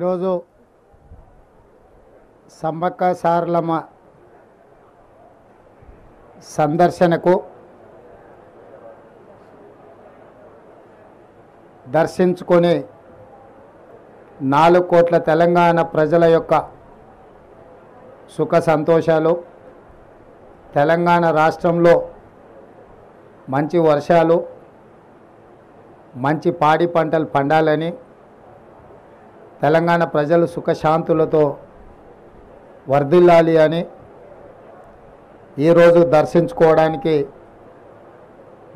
ఈరోజు సమ్మక్క సారలమ్మ సందర్శనకు దర్శించుకొని 4 కోట్ల తెలంగాణ ప్రజల యొక్క సుఖ సంతోషాలు, తెలంగాణ రాష్ట్రంలో మంచి వర్షాలు, మంచి పాడి పంటలు పండాలని, తెలంగాణ ప్రజలు సుఖశాంతులతో వర్ధిల్లాలి అని ఈరోజు దర్శించుకోవడానికి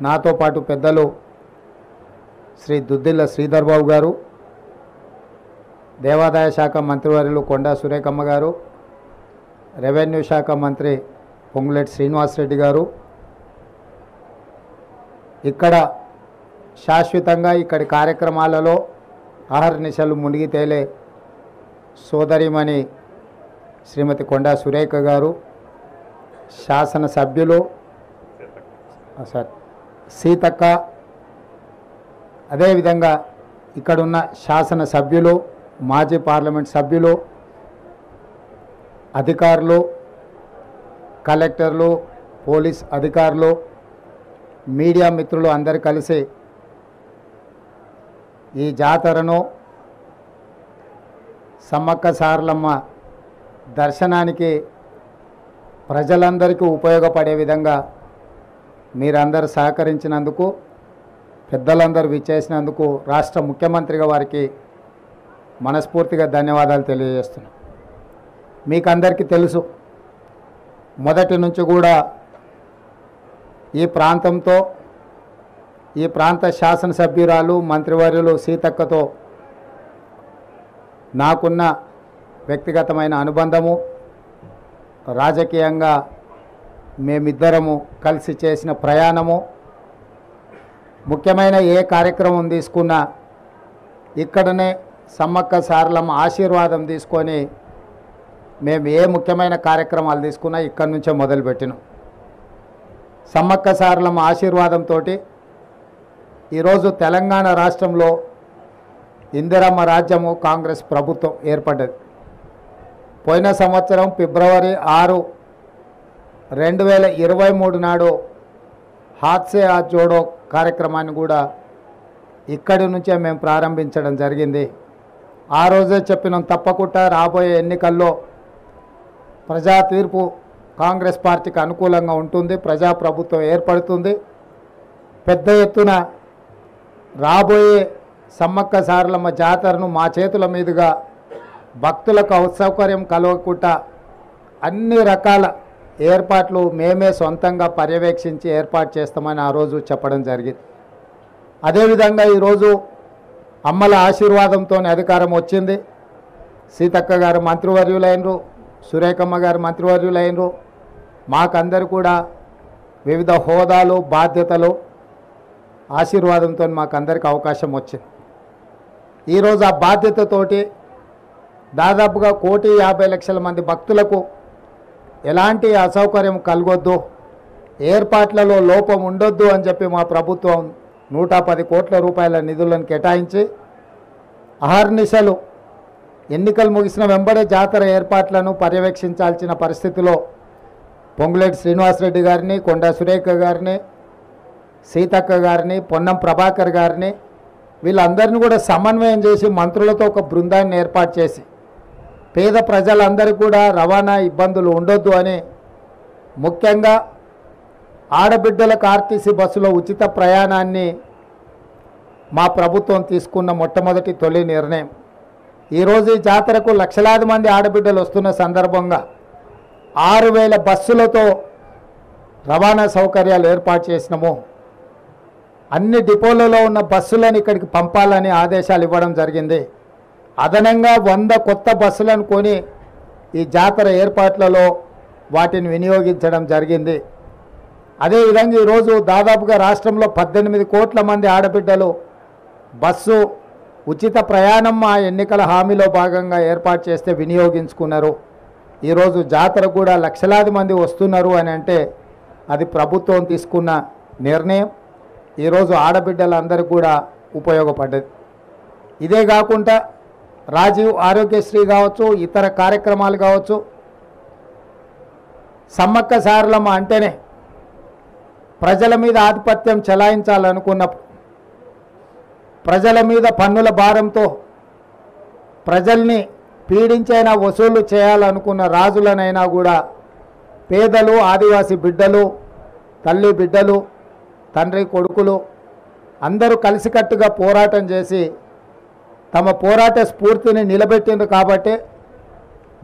నాతో పాటు పెద్దలు శ్రీ దుద్దిల్ల శ్రీధర్ బాబు గారు, దేవాదాయ శాఖ మంత్రివర్యులు కొండా సురేఖమ్మ గారు, రెవెన్యూ శాఖ మంత్రి పొంగులేటి శ్రీనివాసరెడ్డి గారు, ఇక్కడ శాశ్వతంగా ఇక్కడి కార్యక్రమాలలో ఆహర్నిశలు మునిగి తేలే సోదరిమణి శ్రీమతి కొండా సురేఖ గారు, శాసనసభ్యులు సీతక్క, అదేవిధంగా ఇక్కడున్న శాసనసభ్యులు, మాజీ పార్లమెంట్ సభ్యులు, అధికారులు, కలెక్టర్లు, పోలీస్ అధికారులు, మీడియా మిత్రులు అందరూ కలిసి ఈ జాతరను సమ్మక్క సారలమ్మ దర్శనానికి ప్రజలందరికీ ఉపయోగపడే విధంగా మీరందరూ సహకరించినందుకు, పెద్దలందరూ విచ్చేసినందుకు రాష్ట్ర ముఖ్యమంత్రిగా వారికి మనస్ఫూర్తిగా ధన్యవాదాలు తెలియజేస్తున్నాను. మీకు అందరికీ తెలుసు, మొదటి నుంచి కూడా ఈ ప్రాంతంతో, ఈ ప్రాంత శాసనసభ్యురాలు మంత్రివర్యులు సీతక్కతో నాకున్న వ్యక్తిగతమైన అనుబంధము, రాజకీయంగా మేమిద్దరము కలిసి చేసిన ప్రయాణము, ముఖ్యమైన ఏ కార్యక్రమం తీసుకున్నా ఇక్కడనే సమ్మక్క సారలమ్మ ఆశీర్వాదం తీసుకొని మేము ఏ ముఖ్యమైన కార్యక్రమాలు తీసుకున్నా ఇక్కడి నుంచే మొదలుపెట్టినాం. సమ్మక్క సారలమ్మ ఆశీర్వాదంతో ఈరోజు తెలంగాణ రాష్ట్రంలో ఇందిరమ్మ రాజ్యము, కాంగ్రెస్ ప్రభుత్వం ఏర్పడ్డది. పోయిన సంవత్సరం ఫిబ్రవరి 6, 2023 నాడు హాత్సే హాత్ జోడో కార్యక్రమాన్ని కూడా ఇక్కడి నుంచే మేము ప్రారంభించడం జరిగింది. ఆ రోజే చెప్పినాం, తప్పకుండా రాబోయే ఎన్నికల్లో ప్రజా తీర్పు కాంగ్రెస్ పార్టీకి అనుకూలంగా ఉంటుంది, ప్రజాప్రభుత్వం ఏర్పడుతుంది, పెద్ద ఎత్తున రాబోయే సమ్మక్క సారలమ్మ జాతరను మా చేతుల మీదుగా భక్తులకు అసౌకర్యం కలగకుండా అన్ని రకాల ఏర్పాట్లు మేమే సొంతంగా పర్యవేక్షించి ఏర్పాటు చేస్తామని ఆ రోజు చెప్పడం జరిగింది. అదేవిధంగా ఈరోజు అమ్మల ఆశీర్వాదంతో అధికారం వచ్చింది. సీతక్క గారు మంత్రివర్యులైనరు, సురేఖమ్మ గారు మంత్రివర్యులైనరు, మాకందరూ కూడా వివిధ హోదాలు, బాధ్యతలు, ఆశీర్వాదంతో మాకందరికి అవకాశం వచ్చింది. ఈరోజు ఆ బాధ్యతతోటి దాదాపుగా 1,50,00,000 మంది భక్తులకు ఎలాంటి అసౌకర్యం కలగొద్దు, ఏర్పాట్లలో లోపం ఉండొద్దు అని చెప్పి మా ప్రభుత్వం 110 కోట్ల రూపాయల నిధులను కేటాయించి అహర్నిశలు ఎన్నికలు ముగిసిన వెంబడే జాతర ఏర్పాట్లను పర్యవేక్షించాల్సిన పరిస్థితిలో పొంగులేటి శ్రీనివాసరెడ్డి గారిని, కొండా సురేఖ గారిని, సీతక్క గారిని, పొన్నం ప్రభాకర్ గారిని, వీళ్ళందరినీ కూడా సమన్వయం చేసి మంత్రులతో ఒక బృందాన్ని ఏర్పాటు చేసి పేద ప్రజలందరికీ కూడా రవాణా ఇబ్బందులు ఉండొద్దు అని, ముఖ్యంగా ఆడబిడ్డలకు ఆర్టీసీ బస్సులో ఉచిత ప్రయాణాన్ని మా ప్రభుత్వం తీసుకున్న మొట్టమొదటి తొలి నిర్ణయం. ఈరోజు ఈ జాతరకు లక్షలాది మంది ఆడబిడ్డలు వస్తున్న సందర్భంగా 6,000 బస్సులతో రవాణా సౌకర్యాలు ఏర్పాటు చేసినాము. అన్ని డిపోలలో ఉన్న బస్సులను ఇక్కడికి పంపాలని ఆదేశాలు ఇవ్వడం జరిగింది. అదనంగా 100 కొత్త బస్సులను కొని ఈ జాతర ఏర్పాట్లలో వాటిని వినియోగించడం జరిగింది. అదేవిధంగా ఈరోజు దాదాపుగా రాష్ట్రంలో 18 కోట్ల మంది ఆడబిడ్డలు బస్సు ఉచిత ప్రయాణం మా ఎన్నికల హామీలో భాగంగా ఏర్పాటు చేస్తే వినియోగించుకున్నారు. ఈరోజు జాతర కూడా లక్షలాది మంది వస్తున్నారు అని అంటే అది ప్రభుత్వం తీసుకున్న నిర్ణయం. ఈరోజు ఆడబిడ్డలందరికీ కూడా ఉపయోగపడ్డది. ఇదే కాకుండా రాజీవ్ ఆరోగ్యశ్రీ కావచ్చు, ఇతర కార్యక్రమాలు కావచ్చు, సమ్మక్క సారలమ్మ అంటేనే ప్రజల మీద ఆధిపత్యం చెలాయించాలనుకున్నప్పుడు, ప్రజల మీద పన్నుల భారంతో ప్రజల్ని పీడించైనా వసూలు చేయాలనుకున్న రాజులనైనా కూడా పేదలు, ఆదివాసీ బిడ్డలు, తల్లి బిడ్డలు, తండ్రి కొడుకులు అందరూ కలిసికట్టుగా పోరాటం చేసి తమ పోరాట స్ఫూర్తిని నిలబెట్టిండ్రు. కాబట్టి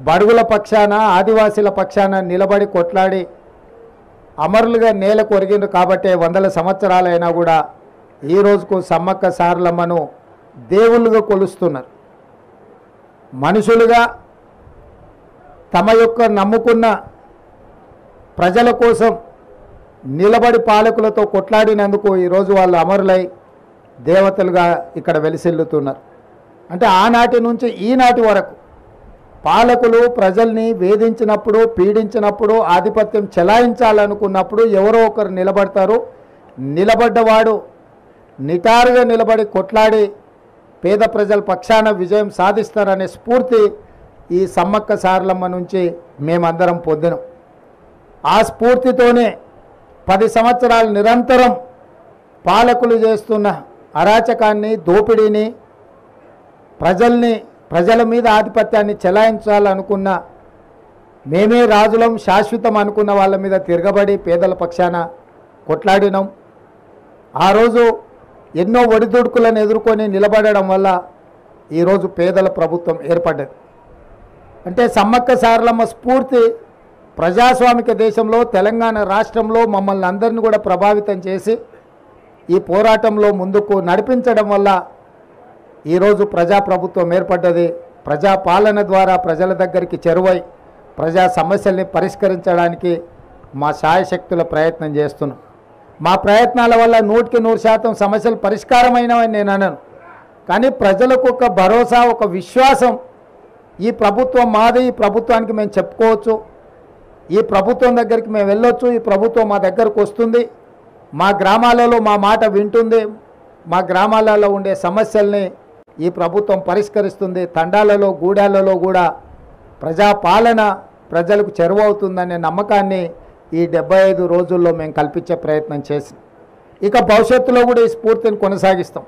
బడుగుల పక్షాన, ఆదివాసీల పక్షాన నిలబడి కొట్లాడి అమరులుగా నేల కొరిగిండ్రు. కాబట్టి వందల సంవత్సరాలైనా కూడా ఈ రోజుకు సమ్మక్క సారలమ్మను దేవుళ్ళుగా కొలుస్తున్నారు. మనుషులుగా తమ యొక్క నమ్ముకున్న ప్రజల కోసం నిలబడి పాలకులతో కొట్లాడినందుకు ఈరోజు వాళ్ళు అమరులై దేవతలుగా ఇక్కడ వెలిసిల్లుతున్నారు. అంటే ఆనాటి నుంచి ఈనాటి వరకు పాలకులు ప్రజల్ని వేధించినప్పుడు, పీడించినప్పుడు, ఆధిపత్యం చెలాయించాలనుకున్నప్పుడు ఎవరో ఒకరు నిలబడతారు. నిలబడ్డవాడు నిటారుగా నిలబడి కొట్లాడి పేద ప్రజల పక్షాన విజయం సాధిస్తారనే స్ఫూర్తి ఈ సమ్మక్క సారలమ్మ నుంచి మేమందరం పొందినాం. ఆ స్ఫూర్తితోనే 10 సంవత్సరాలు నిరంతరం పాలకులు చేస్తున్న అరాచకాన్ని, దోపిడీని, ప్రజల మీద ఆధిపత్యాన్ని చెలాయించాలనుకున్న, మేమే రాజులం శాశ్వతం అనుకున్న వాళ్ళ మీద తిరగబడి పేదల పక్షాన కొట్లాడినాం. ఆ రోజు ఎన్నో ఒడిదుడుకులను ఎదుర్కొని నిలబడడం వల్ల ఈరోజు పేదల ప్రభుత్వం ఏర్పడ్డది. అంటే సమ్మక్క సారలమ్మ స్ఫూర్తి ప్రజాస్వామిక దేశంలో, తెలంగాణ రాష్ట్రంలో మమ్మల్ని అందరినీ కూడా ప్రభావితం చేసి ఈ పోరాటంలో ముందుకు నడిపించడం వల్ల ఈరోజు ప్రజాప్రభుత్వం ఏర్పడ్డది. ప్రజాపాలన ద్వారా ప్రజల దగ్గరికి చేరువై ప్రజా సమస్యల్ని పరిష్కరించడానికి మా శాయశక్తుల ప్రయత్నం చేస్తున్నాం. మా ప్రయత్నాల వల్ల 100% సమస్యలు పరిష్కారమైనవని నేను అనను. కానీ ప్రజలకు ఒక భరోసా, ఒక విశ్వాసం, ఈ ప్రభుత్వం మాది, ఈ ప్రభుత్వానికి మేము చెప్పుకోవచ్చు, ఈ ప్రభుత్వం దగ్గరికి మేము వెళ్ళొచ్చు, ఈ ప్రభుత్వం మా దగ్గరకు వస్తుంది, మా గ్రామాలలో మా మాట వింటుంది, మా గ్రామాలలో ఉండే సమస్యల్ని ఈ ప్రభుత్వం పరిష్కరిస్తుంది, తండాలలో, గూడాలలో కూడా ప్రజాపాలన ప్రజలకు చెరువవుతుందనే నమ్మకాన్ని ఈ 75 రోజుల్లో మేము కల్పించే ప్రయత్నం చేసి ఇక భవిష్యత్తులో కూడా ఈ స్ఫూర్తిని కొనసాగిస్తాం.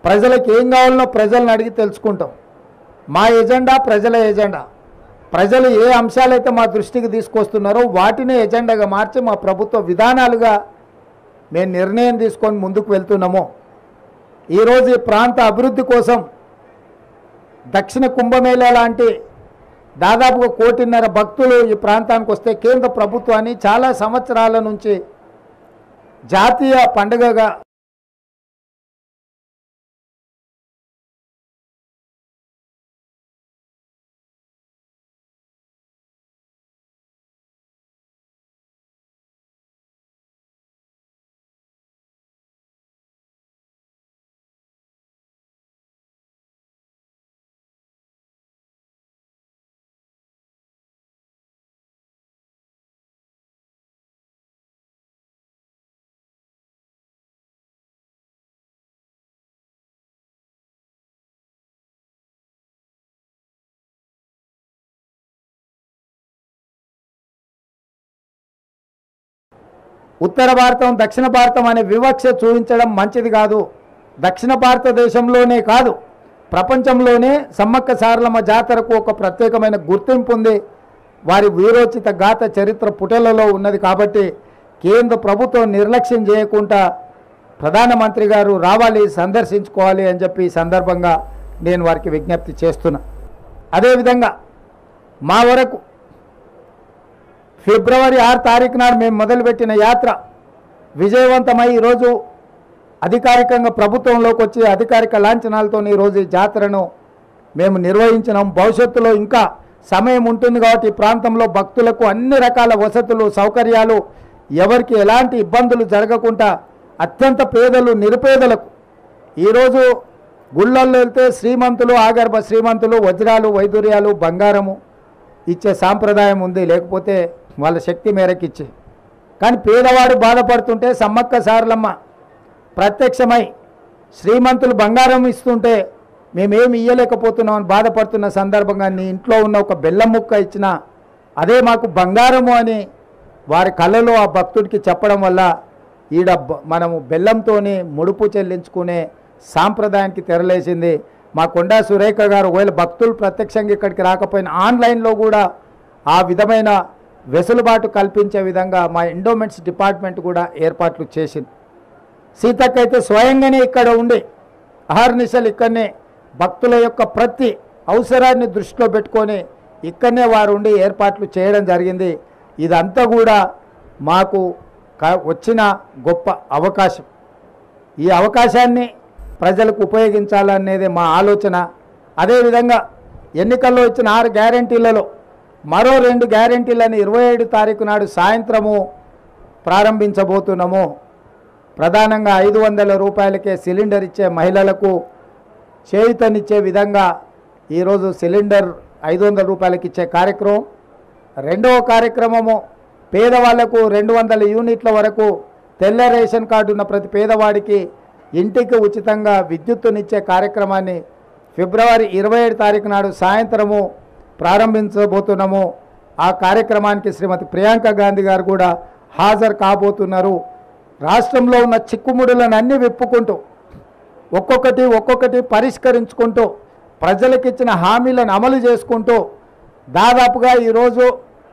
ప్రజలకు ఏం కావాలనో ప్రజలను అడిగి తెలుసుకుంటాం. మా ఎజెండా ప్రజల ఎజెండా. ప్రజలు ఏ అంశాలైతే మా దృష్టికి తీసుకొస్తున్నారో వాటిని ఎజెండాగా మార్చి మా ప్రభుత్వ విధానాలుగా మేము నిర్ణయం తీసుకొని ముందుకు వెళ్తున్నాము. ఈరోజు ఈ ప్రాంత అభివృద్ధి కోసం దక్షిణ కుంభమేళా లాంటి దాదాపుగా 1.5 కోటి భక్తులు ఈ ప్రాంతానికి వస్తే కేంద్ర ప్రభుత్వాన్ని చాలా సంవత్సరాల నుంచి జాతీయ పండుగగా ఉత్తర భారతం, దక్షిణ భారతం అనే వివక్ష చూపించడం మంచిది కాదు. దక్షిణ భారతదేశంలోనే కాదు, ప్రపంచంలోనే సమ్మక్క సారలమ్మ జాతరకు ఒక ప్రత్యేకమైన గుర్తింపు ఉంది. వారి వీరోచిత గాథ చరిత్ర పుటలలో ఉన్నది. కాబట్టి కేంద్ర ప్రభుత్వం నిర్లక్ష్యం చేయకుండా ప్రధానమంత్రి గారు రావాలి, సందర్శించుకోవాలి అని చెప్పి ఈ సందర్భంగా నేను వారికి విజ్ఞప్తి చేస్తున్నా. అదేవిధంగా మా వరకు ఫిబ్రవరి 6 తారీఖు నాడు మేము మొదలుపెట్టిన యాత్ర విజయవంతమై ఈరోజు అధికారికంగా ప్రభుత్వంలోకి వచ్చి అధికారిక లాంఛనాలతో ఈరోజు ఈ జాతరను మేము నిర్వహించినాం. భవిష్యత్తులో ఇంకా సమయం ఉంటుంది కాబట్టి ఈ ప్రాంతంలో భక్తులకు అన్ని రకాల వసతులు, సౌకర్యాలు, ఎవరికి ఎలాంటి ఇబ్బందులు జరగకుండా అత్యంత పేదలు, నిరుపేదలకు ఈరోజు గుళ్ళల్లో వెళ్తే శ్రీమంతులు, ఆగర్భ శ్రీమంతులు వజ్రాలు, వైదూర్యాలు, బంగారము ఇచ్చే సాంప్రదాయం ఉంది. లేకపోతే వాళ్ళ శక్తి మేరకు ఇచ్చి, కానీ పేదవాడు బాధపడుతుంటే సమ్మక్క సారలమ్మ ప్రత్యక్షమై శ్రీమంతులు బంగారం ఇస్తుంటే మేమేమి ఇయ్యలేకపోతున్నామని బాధపడుతున్న సందర్భంగా నీ ఇంట్లో ఉన్న ఒక బెల్లం ముక్క ఇచ్చినా అదే మాకు బంగారము అని వారి కళ్ళలో ఆ భక్తుడికి చెప్పడం వల్ల ఈడ మనము బెల్లంతోనే ముడుపు చెల్లించుకునే సాంప్రదాయానికి తెరలేసింది. మా కొండా సురేఖ గారు ఒకవేళ భక్తులు ప్రత్యక్షంగా ఇక్కడికి రాకపోయినా ఆన్లైన్లో కూడా ఆ విధమైన వెసులుబాటు కల్పించే విధంగా మా ఎండోమెంట్స్ డిపార్ట్మెంట్ కూడా ఏర్పాట్లు చేసింది. సీతక్క అయితే స్వయంగానే ఇక్కడ ఉండి అహర్నిశలు ఇక్కడనే భక్తుల యొక్క ప్రతి అవసరాన్ని దృష్టిలో పెట్టుకొని ఇక్కడనే వారు ఉండి ఏర్పాట్లు చేయడం జరిగింది. ఇదంతా కూడా మాకు వచ్చిన గొప్ప అవకాశం. ఈ అవకాశాన్ని ప్రజలకు ఉపయోగించాలనేది మా ఆలోచన. అదేవిధంగా ఎన్నికల్లో ఇచ్చిన 6 గ్యారెంటీలలో మరో 2 గ్యారెంటీలను 27 తారీఖు నాడు సాయంత్రము ప్రారంభించబోతున్నాము. ప్రధానంగా 500 రూపాయలకే సిలిండర్ ఇచ్చే మహిళలకు చేయూతనిచ్చే విధంగా ఈరోజు సిలిండర్ 500 రూపాయలకి ఇచ్చే కార్యక్రమం. రెండవ కార్యక్రమము పేదవాళ్లకు 200 యూనిట్ల వరకు తెల్ల రేషన్ కార్డు ఉన్న ప్రతి పేదవాడికి ఇంటికి ఉచితంగా విద్యుత్తునిచ్చే కార్యక్రమాన్ని ఫిబ్రవరి 27 తారీఖు నాడు సాయంత్రము ప్రారంభించబోతున్నాము. ఆ కార్యక్రమానికి శ్రీమతి ప్రియాంక గాంధీ గారు కూడా హాజరు కాబోతున్నారు. రాష్ట్రంలో ఉన్న చిక్కుముడులను అన్నీ విప్పుకుంటూ ఒక్కొక్కటి పరిష్కరించుకుంటూ ప్రజలకు ఇచ్చిన హామీలను అమలు చేసుకుంటూ దాదాపుగా ఈరోజు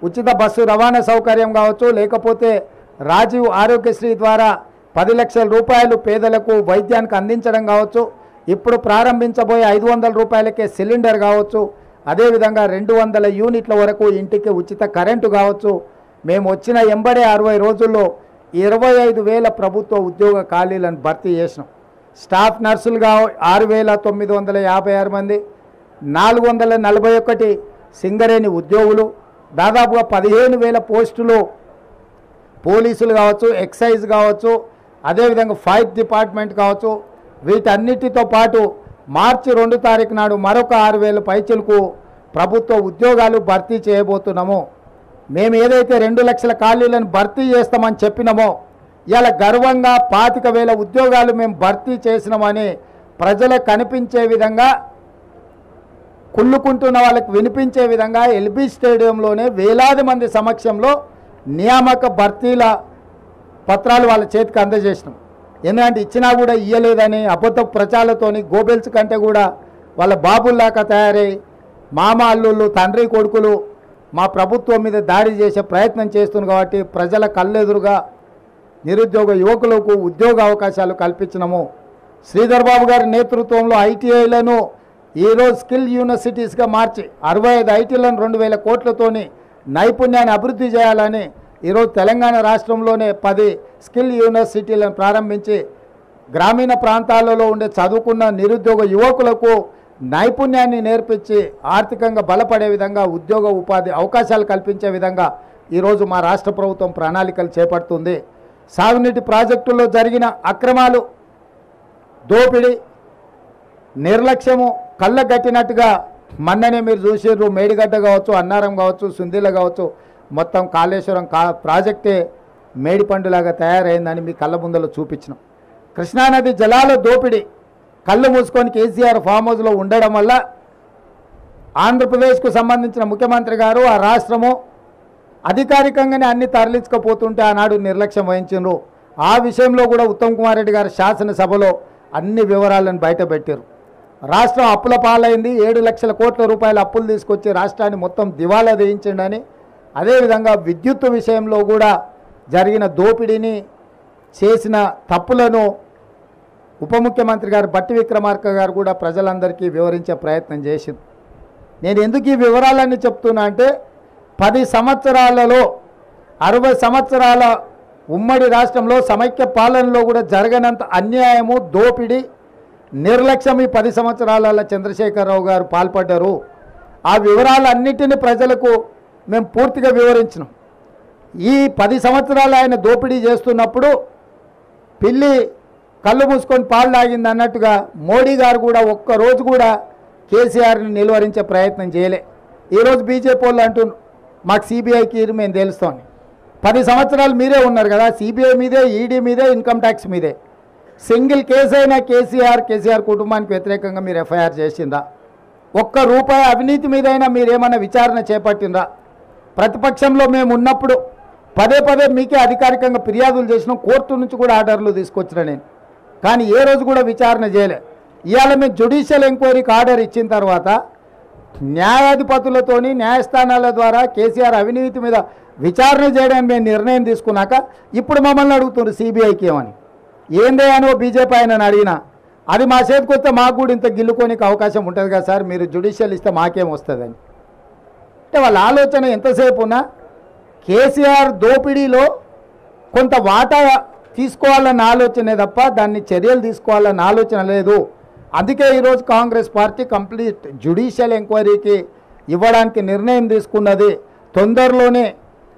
ఉచిత బస్సు రవాణా సౌకర్యం కావచ్చు, లేకపోతే రాజీవ్ ఆరోగ్యశ్రీ ద్వారా 10 లక్షల రూపాయలు పేదలకు వైద్యానికి అందించడం కావచ్చు, ఇప్పుడు ప్రారంభించబోయే 500 రూపాయలకే సిలిండర్ కావచ్చు, అదేవిధంగా 200 యూనిట్ల వరకు ఇంటికి ఉచిత కరెంటు కావచ్చు. మేము వచ్చిన 60 రోజుల్లో 25,000 ప్రభుత్వ ఉద్యోగ ఖాళీలను భర్తీ చేసినాం. స్టాఫ్ నర్సులుగా 6,956 మంది, 441 సింగరేణి ఉద్యోగులు, దాదాపుగా 15,000 పోస్టులు పోలీసులు కావచ్చు, ఎక్సైజ్ కావచ్చు, అదేవిధంగా ఫైర్ డిపార్ట్మెంట్ కావచ్చు. వీటన్నిటితో పాటు మార్చి 2 తారీఖు నాడు మరొక 6,000 పైచలకు ప్రభుత్వ ఉద్యోగాలు భర్తీ చేయబోతున్నాము. మేము ఏదైతే 2 లక్షల ఖాళీలను భర్తీ చేస్తామని చెప్పినామో ఇలా గర్వంగా 25,000 ఉద్యోగాలు మేము భర్తీ చేసినామని ప్రజలకు కనిపించే విధంగా, కుళ్ళుకుంటున్న వాళ్ళకి వినిపించే విధంగా ఎల్బీ స్టేడియంలోనే వేలాది మంది సమక్షంలో నియామక భర్తీల పత్రాలు వాళ్ళ చేతికి అందజేసినాం. ఎందుకంటే ఇచ్చినా కూడా ఇయ్యలేదని అబద్ధ ప్రచారాలతోని గోబెల్స్ కంటే కూడా వాళ్ళ బాబుల్లాగా తయారై మామ అల్లుళ్ళు తండ్రి కొడుకులు మా ప్రభుత్వం మీద దాడి చేసే ప్రయత్నం చేస్తున్నారు. కాబట్టి ప్రజల కళ్ళెదురుగా నిరుద్యోగ యువకులకు ఉద్యోగ అవకాశాలు కల్పించినాము. శ్రీధర్ బాబు గారి నేతృత్వంలో ఐటీఐలను ఈరోజు స్కిల్ యూనివర్సిటీస్గా మార్చి 65 ఐటీలను 2,000 కోట్లతోని నైపుణ్యాన్ని అభివృద్ధి చేయాలని ఈరోజు తెలంగాణ రాష్ట్రంలోనే 10 స్కిల్ యూనివర్సిటీలను ప్రారంభించి గ్రామీణ ప్రాంతాలలో ఉండే చదువుకున్న నిరుద్యోగ యువకులకు నైపుణ్యాన్ని నేర్పించి ఆర్థికంగా బలపడే విధంగా ఉద్యోగ ఉపాధి అవకాశాలు కల్పించే విధంగా ఈరోజు మా రాష్ట్ర ప్రభుత్వం ప్రణాళికలు చేపడుతుంది. సాగునీటి ప్రాజెక్టుల్లో జరిగిన అక్రమాలు, దోపిడీ, నిర్లక్ష్యము కళ్ళగట్టినట్టుగా మొన్ననే మీరు చూసిర్రు. మేడిగడ్డ కావచ్చు, అన్నారం కావచ్చు, సుందిల కావచ్చు, మొత్తం కాళేశ్వరం ప్రాజెక్టే మేడిపండులాగా తయారైందని మీ కళ్ళ ముందలో చూపించినాం. కృష్ణానది జలాల దోపిడీ కళ్ళు మూసుకొని కేసీఆర్ ఫామ్ హౌస్లో ఉండడం వల్ల ఆంధ్రప్రదేశ్కు సంబంధించిన ముఖ్యమంత్రి గారు ఆ రాష్ట్రము అధికారికంగానే అన్ని తరలించకపోతుంటే ఆనాడు నిర్లక్ష్యం వహించారు. ఆ విషయంలో కూడా ఉత్తమ్ కుమార్ రెడ్డి గారు శాసనసభలో అన్ని వివరాలను బయటపెట్టారు. రాష్ట్రం అప్పుల పాలైంది, 7 లక్షల కోట్ల రూపాయల అప్పులు తీసుకొచ్చి రాష్ట్రాన్ని మొత్తం దివాలా వేయించండి. అదేవిధంగా విద్యుత్ విషయంలో కూడా జరిగిన దోపిడీని, చేసిన తప్పులను ఉప ముఖ్యమంత్రి గారు బట్టి విక్రమార్క గారు కూడా ప్రజలందరికీ వివరించే ప్రయత్నం చేసింది. నేను ఎందుకు ఈ వివరాలన్నీ చెప్తున్నా అంటే 10 సంవత్సరాలలో 60 సంవత్సరాల ఉమ్మడి రాష్ట్రంలో సమైక్య పాలనలో కూడా జరగనంత అన్యాయము, దోపిడీ, నిర్లక్ష్యం ఈ 10 సంవత్సరాల చంద్రశేఖరరావు గారు పాల్పడ్డారు. ఆ వివరాలన్నిటిని ప్రజలకు మేము పూర్తిగా వివరించినాం. ఈ 10 సంవత్సరాలు ఆయన దోపిడీ చేస్తున్నప్పుడు పిల్లి కళ్ళు మూసుకొని పాలు తాగింది అన్నట్టుగా మోడీ గారు కూడా ఒక్కరోజు కూడా కేసీఆర్ని నిలువరించే ప్రయత్నం చేయలే. ఈరోజు బీజేపీ వాళ్ళు అంటున్నారు మాకు సిబిఐకి మేము తెలుస్తామని. 10 సంవత్సరాలు మీరే ఉన్నారు కదా, సిబిఐ మీదే, ఈడీ మీదే, ఇన్కమ్ ట్యాక్స్ మీదే. సింగిల్ కేసు అయినా కేసీఆర్ కుటుంబానికి వ్యతిరేకంగా మీరు ఎఫ్ఐఆర్ చేసిందా? ఒక్క రూపాయి అవినీతి మీదైనా మీరేమన్నా విచారణ చేపట్టిందా? ప్రతిపక్షంలో మేము ఉన్నప్పుడు పదే మీకే అధికారికంగా ఫిర్యాదులు చేసినాం, కోర్టు నుంచి కూడా ఆర్డర్లు తీసుకొచ్చిన నేను, కానీ ఏ రోజు కూడా విచారణ చేయలే. ఇవాళ మేము జ్యుడిషియల్ ఎంక్వైరీకి ఆర్డర్ ఇచ్చిన తర్వాత న్యాయాధిపతులతోని న్యాయస్థానాల ద్వారా కేసీఆర్ అవినీతి మీద విచారణ చేయడానికి మేము నిర్ణయం తీసుకున్నాక ఇప్పుడు మమ్మల్ని అడుగుతున్నారు సిబిఐకి ఏమని. ఏందే అని బీజేపీ ఆయన అడిగినా అది మా చేతికి వస్తే మాకు కూడా ఇంత గిల్లుకోనికి అవకాశం ఉంటుంది కదా సార్, మీరు జ్యుడిషియల్ ఇస్తే మాకేం వస్తుందని. అంటే వాళ్ళ ఆలోచన ఎంతసేపు ఉన్నా కేసీఆర్ దోపిడీలో కొంత వాటా తీసుకోవాలన్న ఆలోచనే తప్ప దాన్ని చర్యలు తీసుకోవాలన్న ఆలోచన లేదు. అందుకే ఈరోజు కాంగ్రెస్ పార్టీ కంప్లీట్ జ్యుడిషియల్ ఎంక్వైరీకి ఇవ్వడానికి నిర్ణయం తీసుకున్నది. తొందరలోనే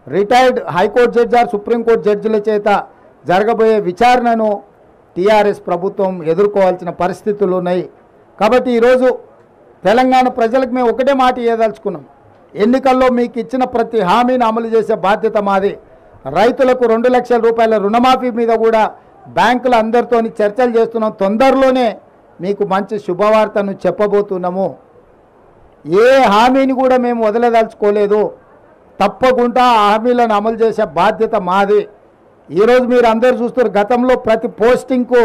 retired high court judge or supreme court జడ్జిల చేత జరగబోయే విచారణను టీఆర్ఎస్ ప్రభుత్వం ఎదుర్కోవాల్సిన పరిస్థితులు ఉన్నాయి. కాబట్టి ఈరోజు తెలంగాణ ప్రజలకు మేము ఒకటే మాట ఇవ్వదలుచుకున్నాం, ఎన్నికల్లో మీకు ఇచ్చిన ప్రతి హామీని అమలు చేసే బాధ్యత మాది. రైతులకు 2 లక్షల రూపాయల రుణమాఫీ మీద కూడా బ్యాంకుల అందరితో చర్చలు చేస్తున్నాం. తొందరలోనే మీకు మంచి శుభవార్తను చెప్పబోతున్నాము. ఏ హామీని కూడా మేము వదలదలుచుకోలేదు. తప్పకుండా ఆ హామీలను అమలు చేసే బాధ్యత మాది. ఈరోజు మీరు అందరూ చూస్తారు, గతంలో ప్రతి పోస్టింగ్కు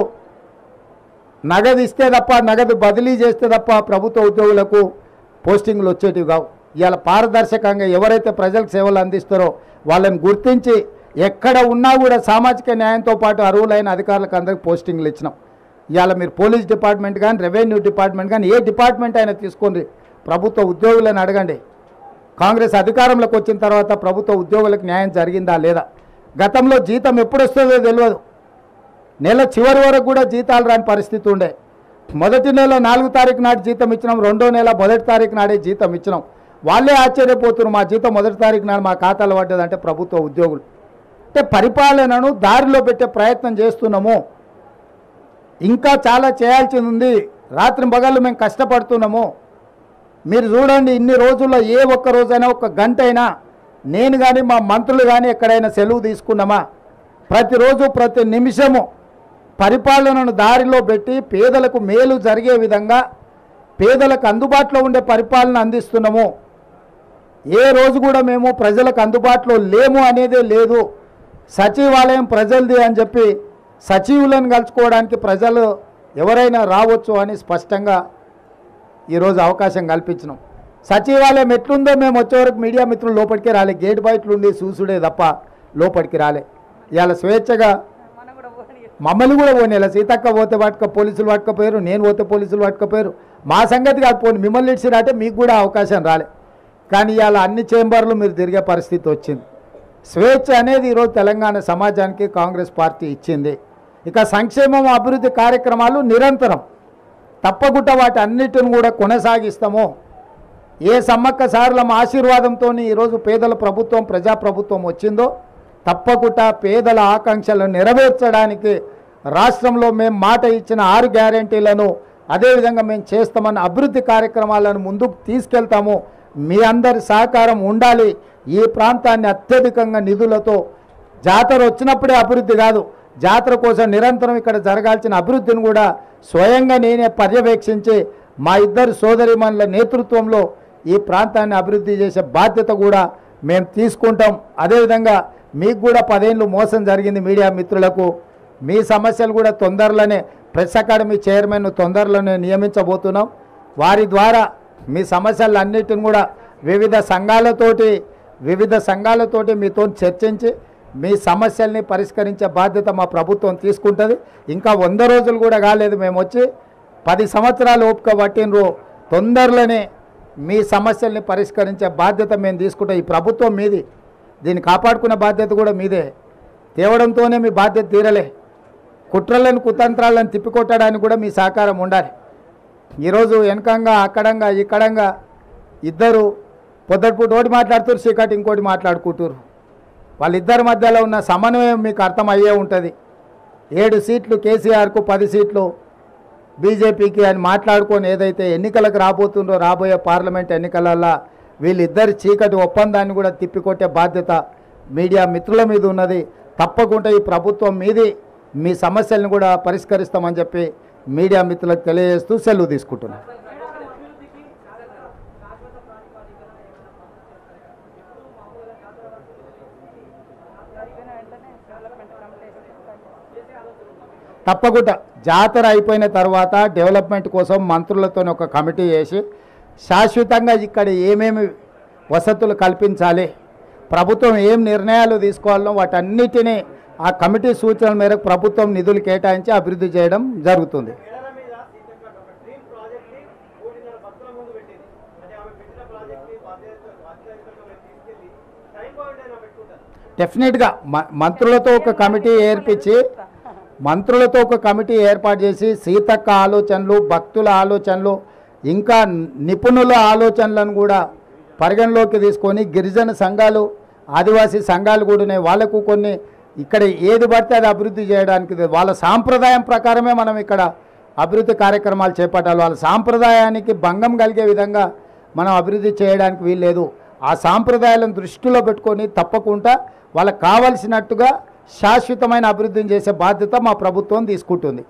నగదు ఇస్తే తప్ప, నగదు బదిలీ చేస్తే తప్ప ప్రభుత్వ ఉద్యోగులకు పోస్టింగ్లు వచ్చేటివి కావు. ఇవాళ పారదర్శకంగా ఎవరైతే ప్రజలకు సేవలు అందిస్తారో వాళ్ళని గుర్తించి ఎక్కడ ఉన్నా కూడా సామాజిక న్యాయంతో పాటు అర్హులైన అధికారులకు అందరికీ పోస్టింగ్లు ఇచ్చినాం. ఇవాళ మీరు పోలీస్ డిపార్ట్మెంట్ కానీ, రెవెన్యూ డిపార్ట్మెంట్ కానీ, ఏ డిపార్ట్మెంట్ అయినా తీసుకోండి, ప్రభుత్వ ఉద్యోగులను అడగండి. కాంగ్రెస్ అధికారంలోకి వచ్చిన తర్వాత ప్రభుత్వ ఉద్యోగులకు న్యాయం జరిగిందా లేదా? గతంలో జీతం ఎప్పుడు వస్తుందో తెలియదు, నెల చివరి వరకు కూడా జీతాలు రాని పరిస్థితి ఉండే. మొదటి నెల 4వ తారీఖు నాటి జీతం ఇచ్చినాం, రెండో నెల 1వ తారీఖు నాడే జీతం ఇచ్చినాం. వాళ్ళే ఆశ్చర్యపోతున్నారు, మా జీతం 1వ తారీఖు నాడు మా ఖాతాలో పడ్డదంటే ప్రభుత్వ ఉద్యోగులు. అంటే పరిపాలనను దారిలో పెట్టే ప్రయత్నం చేస్తున్నాము. ఇంకా చాలా చేయాల్సింది ఉంది. రాత్రి పగళ్ళు మేము కష్టపడుతున్నాము. మీరు చూడండి, ఇన్ని రోజుల్లో ఏ ఒక్క రోజైనా ఒక గంట అయినా నేను కానీ మా మంత్రులు కానీ ఎక్కడైనా సెలవు తీసుకున్నామా? ప్రతిరోజు ప్రతి నిమిషము పరిపాలనను దారిలో పెట్టి పేదలకు మేలు జరిగే విధంగా పేదలకు అందుబాటులో ఉండే పరిపాలన అందిస్తున్నాము. ఏ రోజు కూడా మేము ప్రజలకు అందుబాటులో లేము అనేదే లేదు. సచివాలయం ప్రజలది అని చెప్పి సచివులను కలుసుకోవడానికి ప్రజలు ఎవరైనా రావచ్చు అని స్పష్టంగా ఈరోజు అవకాశం కల్పించినాం. సచివాలయం ఎట్లుందో మేము వచ్చేవరకు మీడియా మిత్రులు లోపలికి రాలే, గేట్ బయటలుండి చూసుడే తప్ప లోపలికి రాలే. ఇవాళ స్వేచ్ఛగా మమ్మల్ని కూడా పోనీలా, సీతక్క పోతే పట్టుక పోలీసులు పట్టుకపోయారు, నేను పోతే పోలీసులు పట్టుకపోయారు. మా సంగతి కాదు, పోనీ మిమ్మల్ని ఇచ్చినట్టే మీకు కూడా అవకాశం రాలే. కానీ ఇవాళ అన్ని చేంబర్లు మీరు తిరిగే పరిస్థితి వచ్చింది. స్వేచ్ఛ అనేది ఈరోజు తెలంగాణ సమాజానికి కాంగ్రెస్ పార్టీ ఇచ్చింది. ఇక సంక్షేమం అభివృద్ధి కార్యక్రమాలు నిరంతరం తప్పకుండా వాటి అన్నిటిని కూడా కొనసాగిస్తాము. ఏ సమ్మక్క సారలమ్మ ఆశీర్వాదంతో ఈరోజు పేదల ప్రభుత్వం ప్రజాప్రభుత్వం వచ్చిందో తప్పకుండా పేదల ఆకాంక్షలను నెరవేర్చడానికి రాష్ట్రంలో మేము మాట ఇచ్చిన 6 గ్యారెంటీలను అదేవిధంగా మేము చేస్తామన్న అభివృద్ధి కార్యక్రమాలను ముందుకు తీసుకెళ్తాము. మీ అందరి సహకారం ఉండాలి. ఈ ప్రాంతాన్ని అత్యధికంగా నిధులతో జాతర వచ్చినప్పుడే అభివృద్ధి కాదు, జాతర కోసం నిరంతరం ఇక్కడ జరగాల్సిన అభివృద్ధిని కూడా స్వయంగా నేనే పర్యవేక్షించి మా ఇద్దరు సోదరిమణుల నేతృత్వంలో ఈ ప్రాంతాన్ని అభివృద్ధి చేసే బాధ్యత కూడా మేము తీసుకుంటాం. అదేవిధంగా మీకు కూడా 10 ఏళ్ళు మోసం జరిగింది మీడియా మిత్రులకు. మీ సమస్యలు కూడా తొందరలోనే ప్రెస్ అకాడమీ చైర్మన్ను తొందరలోనే నియమించబోతున్నాం. వారి ద్వారా మీ సమస్యలన్నిటిని కూడా వివిధ సంఘాలతోటి మీతో చర్చించి మీ సమస్యల్ని పరిష్కరించే బాధ్యత మా ప్రభుత్వం తీసుకుంటుంది. ఇంకా 100 రోజులు కూడా కాలేదు, మేము వచ్చి 10 సంవత్సరాలు ఓపిక పట్టినరు. తొందరలోనే మీ సమస్యల్ని పరిష్కరించే బాధ్యత మేము తీసుకుంటాం. ఈ ప్రభుత్వం మీది, దీన్ని కాపాడుకునే బాధ్యత కూడా మీదే. తేవడంతోనే మీ బాధ్యత తీరలే, కుట్రలను కుతంత్రాలను తిప్పికొట్టడానికి కూడా మీ సహకారం ఉండాలి. ఈరోజు వెనకంగా అక్కడంగా ఇక్కడంగా ఇద్దరు పొద్దుటిపూట ఒకటి మాట్లాడుతారు, చీకటి ఇంకోటి మాట్లాడుకుంటారు. వాళ్ళిద్దరి మధ్యలో ఉన్న సమన్వయం మీకు అర్థమయ్యే ఉంటుంది. 7 సీట్లు కేసీఆర్కు, 10 సీట్లు బీజేపీకి అని మాట్లాడుకొని ఏదైతే ఎన్నికలకు రాబోతుందో రాబోయే పార్లమెంట్ ఎన్నికలలో వీళ్ళిద్దరి చీకటి ఒప్పందాన్ని కూడా తిప్పికొట్టే బాధ్యత మీడియా మిత్రుల మీద ఉన్నది. తప్పకుండా ఈ ప్రభుత్వం మీది. మీ సమస్యలను కూడా పరిష్కరిస్తామని చెప్పి మీడియా మిత్రులకు తెలియజేస్తూ సెలవు తీసుకుంటున్నాను. తప్పకుండా జాతర అయిపోయిన తర్వాత డెవలప్మెంట్ కోసం మంత్రులతో ఒక కమిటీ చేసి శాశ్వతంగా ఇక్కడ ఏమేమి వసతులు కల్పించాలి, ప్రభుత్వం ఏం నిర్ణయాలు తీసుకోవాలో వాటన్నిటినీ ఆ కమిటీ సూచనల మేరకు ప్రభుత్వం నిధులు కేటాయించి అభివృద్ధి చేయడం జరుగుతుంది. డెఫినెట్గా మంత్రులతో ఒక కమిటీ ఏర్పాటు చేసి సీతక్క ఆలోచనలు, భక్తుల ఆలోచనలు, ఇంకా నిపుణుల ఆలోచనలను కూడా పరిగణలోకి తీసుకొని గిరిజన సంఘాలు, ఆదివాసీ సంఘాలు కూడా వాళ్ళకు కొన్ని ఇక్కడ ఏది పడితే అది అభివృద్ధి చేయడానికి వాళ్ళ సాంప్రదాయం ప్రకారమే మనం ఇక్కడ అభివృద్ధి కార్యక్రమాలు చేపట్టాలి. వాళ్ళ సాంప్రదాయానికి భంగం కలిగే విధంగా మనం అభివృద్ధి చేయడానికి వీల్లేదు. ఆ సాంప్రదాయాలను దృష్టిలో పెట్టుకొని తప్పకుండా వాళ్ళకు కావలసినట్టుగా శాశ్వతమైన అభివృద్ధిని చేసే బాధ్యత మా ప్రభుత్వం తీసుకుంటుంది.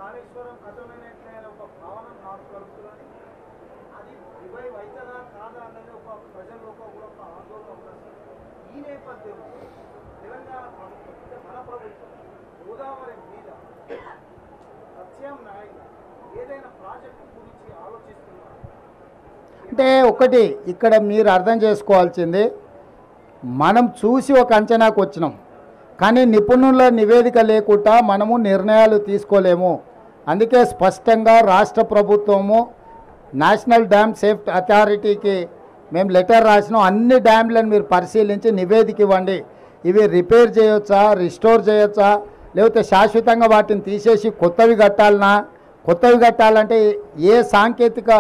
కాళేశ్వరం కథమైనట్లయిన ఒక భావన నాకు కలుగుతుందని అది రివైవ్ అవుతుందా కాదా అన్నది ఒక ప్రజల్లో కూడా ఒక ఆందోళన ఉంటుంది. ఈ నేపథ్యంలో తెలంగాణ ప్రభుత్వం అంటే మన ప్రభుత్వం గోదావరి మీద ప్రత్యామ్నాయంగా ఏదైనా ప్రాజెక్టు గురించి ఆలోచిస్తున్నారు అంటే ఒకటి ఇక్కడ మీరు అర్థం చేసుకోవాల్సింది, మనం చూసి ఒక అంచనాకు వచ్చినాం, కానీ నిపుణుల నివేదిక లేకుండా మనము నిర్ణయాలు తీసుకోలేము. అందుకే స్పష్టంగా రాష్ట్ర ప్రభుత్వము నేషనల్ డ్యామ్ సేఫ్టీ అథారిటీకి మేము లెటర్ రాసినాం. అన్ని డ్యామ్లను మీరు పరిశీలించి నివేదిక ఇవ్వండి. ఇవి రిపేర్ చేయొచ్చా, రిస్టోర్ చేయొచ్చా, లేకపోతే శాశ్వతంగా వాటిని తీసేసి కొత్తవి కట్టాలనా, కొత్తవి కట్టాలంటే ఏ సాంకేతిక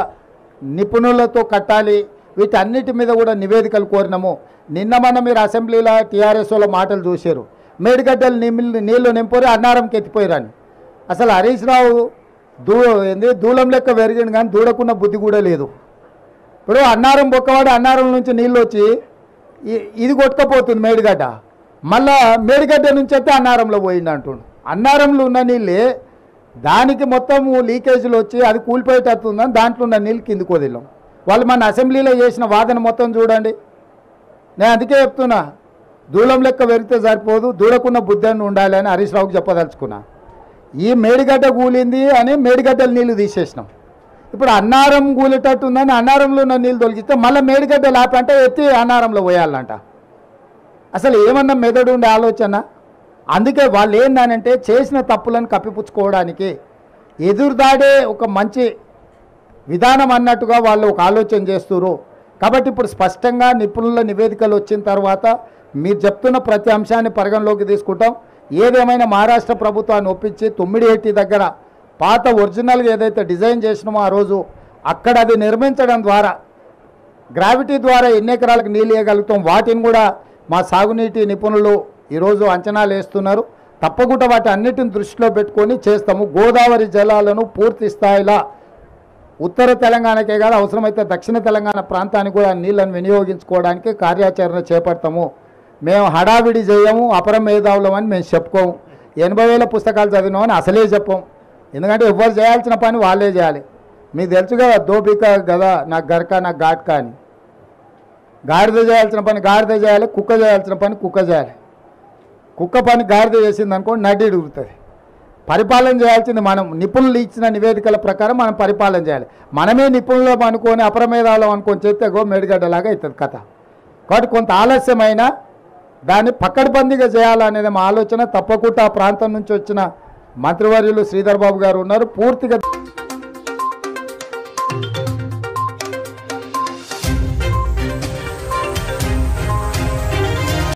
నిపుణులతో కట్టాలి, వీటన్నిటి మీద కూడా నివేదికలు కోరినాము. నిన్న మన మీరు అసెంబ్లీలో టీఆర్ఎస్లో మాటలు చూశారు, మేడిగడ్డలు నీళ్లు నింపురి అన్నారంకి ఎత్తిపోయారని. అసలు హరీష్ రావు దూలం లెక్క పెరిగింది కానీ దూడకున్న బుద్ధి కూడా లేదు. ఇప్పుడు అన్నారం బొక్కవాడు అన్నారం నుంచి నీళ్ళు వచ్చి ఇది కొట్టుకపోతుంది మేడిగడ్డ, మళ్ళా మేడిగడ్డ నుంచి అయితే అన్నారంలో పోయింది అంటుండు. అన్నారంలో ఉన్న నీళ్ళే దానికి మొత్తం లీకేజీలు వచ్చి అది కూలిపోయేటట్టుందని దాంట్లో ఉన్న నీళ్ళు కిందికి వదిలాం. వాళ్ళు మన అసెంబ్లీలో చేసిన వాదన మొత్తం చూడండి. నేను అందుకే చెప్తున్నా, దూలం లెక్క పెరిగితే సరిపోదు, దూడకున్న బుద్ధి అని ఉండాలి అని హరీష్ రావుకి చెప్పదలుచుకున్నా. ఈ మేడిగడ్డ కూలింది అని మేడిగడ్డలు నీళ్లు తీసేసినాం. ఇప్పుడు అన్నారం కూలేటట్టుందని అన్నారంలో ఉన్న నీళ్ళు తొలగిస్తే మళ్ళీ మేడిగడ్డ లాపంటే ఎత్తి అన్నారంలో పోయాలంట. అసలు ఏమన్నా మెదడు ఉండే ఆలోచన. అందుకే వాళ్ళు ఏందనంటే చేసిన తప్పులను కప్పిపుచ్చుకోవడానికి ఎదురుదాడే ఒక మంచి విధానం అన్నట్టుగా వాళ్ళు ఒక ఆలోచన చేస్తున్నారు. కాబట్టి ఇప్పుడు స్పష్టంగా నిపుణుల నివేదికలు వచ్చిన తర్వాత మీరు చెప్తున్న ప్రతి అంశాన్ని పరిగణలోకి తీసుకుంటాం. ఏదేమైనా మహారాష్ట్ర ప్రభుత్వాన్ని ఒప్పించి తుమ్మిడిహెట్టి దగ్గర పాత ఒరిజినల్గా ఏదైతే డిజైన్ చేసినామో ఆ రోజు అక్కడ అది నిర్మించడం ద్వారా గ్రావిటీ ద్వారా ఎన్ని ఎకరాలకు నీళ్ళు ఇవ్వగలుగుతాం, వాటిని కూడా మా సాగునీటి నిపుణులు ఈరోజు అంచనాలు వేస్తున్నారు. తప్పకుండా వాటి అన్నిటిని దృష్టిలో పెట్టుకొని చేస్తాము. గోదావరి జలాలను పూర్తి స్థాయిలో ఉత్తర తెలంగాణకే కాదు, అవసరమైతే దక్షిణ తెలంగాణ ప్రాంతానికి కూడా నీళ్ళను వినియోగించుకోవడానికి కార్యాచరణ చేపడతాము. మేము హడావిడి చేయము, అపర మేధావులమని మేము చెప్పుకోము, 80,000 పుస్తకాలు చదివినామని అసలే చెప్పం. ఎందుకంటే ఎవరు చేయాల్సిన పని వాళ్ళే చేయాలి. మీకు తెలుసు కదా, దోపిక కదా నాకు గరక నాకు ఘాట్కా అని. గాడిద చేయాల్సిన పని గాడిద చేయాలి, కుక్క చేయాల్సిన పని కుక్క చేయాలి. కుక్క పని గాడిద చేసింది అనుకోండి నడ్డి ఉడుగుతుంది. పరిపాలన చేయాల్సింది మనం. నిపుణులు ఇచ్చిన నివేదికల ప్రకారం మనం పరిపాలన చేయాలి. మనమే నిపుణులం అనుకొని అపరమేధాలం అనుకొని చేస్తే మేడిగడ్డలాగా అవుతుంది కథ. కాబట్టి కొంత ఆలస్యమైన దాన్ని పక్కడబందీగా చేయాలనేది మా ఆలోచన. తప్పకుండా ఆ ప్రాంతం నుంచి వచ్చిన మంత్రివర్యులు శ్రీధర్ బాబు గారు ఉన్నారు. పూర్తిగా